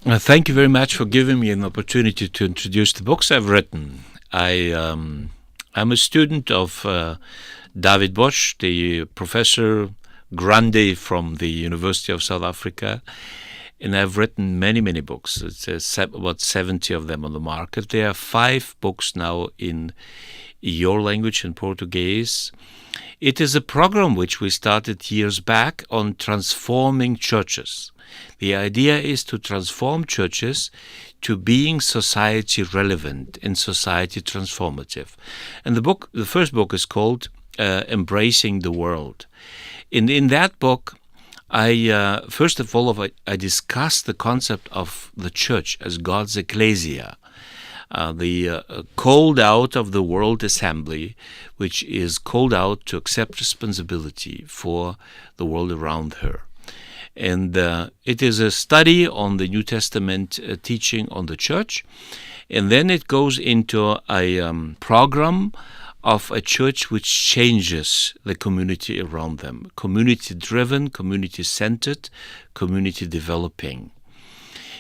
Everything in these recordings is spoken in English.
Thank you very much for giving me an opportunity to introduce the books I've written. I'm a student of David Bosch, the professor grande from the University of South Africa, and I've written many, many books. It's about 70 of them on the market. There are 5 books now in your language, in Português. It is a program which we started years back on transforming churches. The idea is to transform churches to being society relevant and society transformative. And the first book is called Embracing the World. In that book, first of all, I discussed the concept of the church as God's ecclesia, the called out of the world assembly, which is called out to accept responsibility for the world around her. And it is a study on the New Testament teaching on the church. And then it goes into a program of a church which changes the community around them. Community-driven, community-centered, community-developing.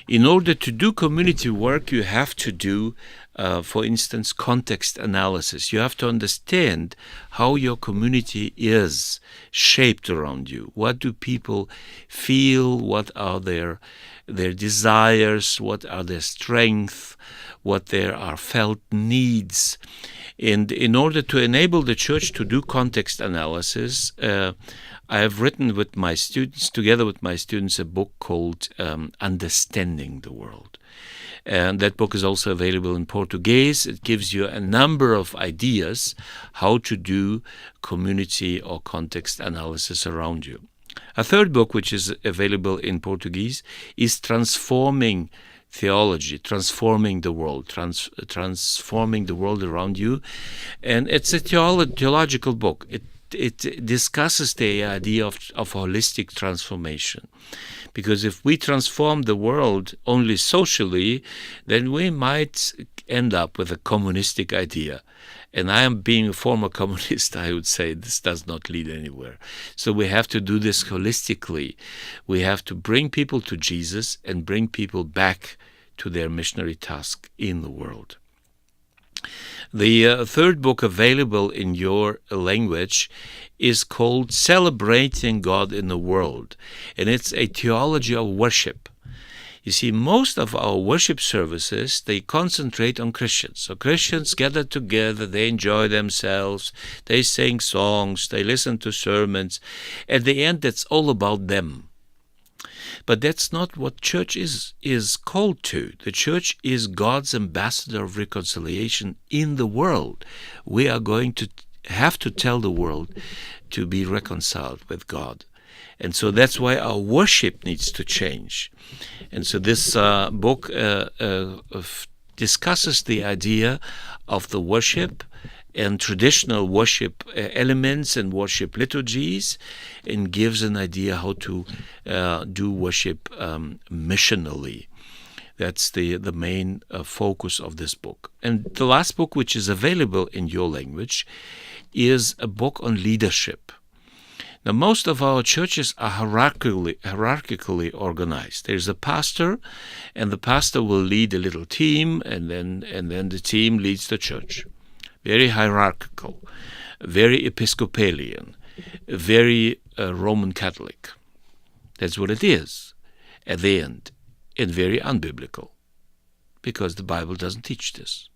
In order to do community work, you have to do, for instance, context analysis. You have to understand how your community is shaped around you. What do people feel? What are their desires? What are their strengths? What there are felt needs? And in order to enable the church to do context analysis, I have written together with my students, a book called Understanding the World. And that book is also available in Portuguese. It gives you a number of ideas how to do community or context analysis around you. A third book, which is available in Portuguese, is Transforming Theology, Transforming the World, transforming the world around you. And it's a theological book. It discusses the idea of holistic transformation. Because if we transform the world only socially, then we might end up with a communistic idea. And I am being a former communist, I would say this does not lead anywhere. So we have to do this holistically. We have to bring people to Jesus and bring people back to their missionary task in the world. The third book available in your language is called Celebrating God in the World, and it's a theology of worship. You see, most of our worship services, they concentrate on Christians. So Christians gather together, they enjoy themselves, they sing songs, they listen to sermons. At the end, it's all about them. But that's not what church is called to. The church is God's ambassador of reconciliation in the world. We are going to have to tell the world to be reconciled with God. And so that's why our worship needs to change. And so this book discusses the idea of the worship and traditional worship elements and worship liturgies, and gives an idea how to do worship missionally. That's the main focus of this book. And the last book, which is available in your language, is a book on leadership. Now, most of our churches are hierarchically organized. There's a pastor, and the pastor will lead a little team, and then the team leads the church. Very hierarchical, very Episcopalian, very Roman Catholic. That's what it is at the end, and very unbiblical, because the Bible doesn't teach this.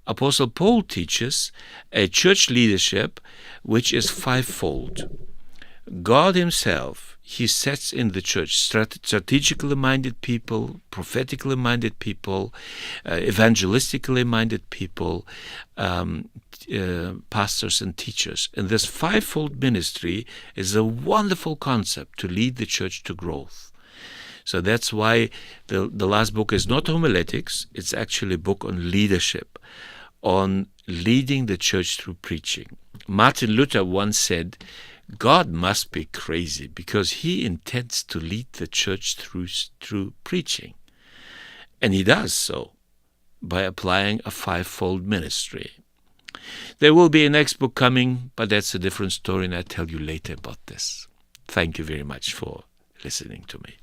Apostle Paul teaches a church leadership which is fivefold. God himself, he sets in the church strategically minded people, prophetically minded people, evangelistically minded people, pastors and teachers. And this fivefold ministry is a wonderful concept to lead the church to growth. So that's why the last book is not homiletics, it's actually a book on leadership, on leading the church through preaching. Martin Luther once said, God must be crazy because he intends to lead the church through preaching. And he does so by applying a fivefold ministry. There will be a next book coming, but that's a different story, and I'll tell you later about this. Thank you very much for listening to me.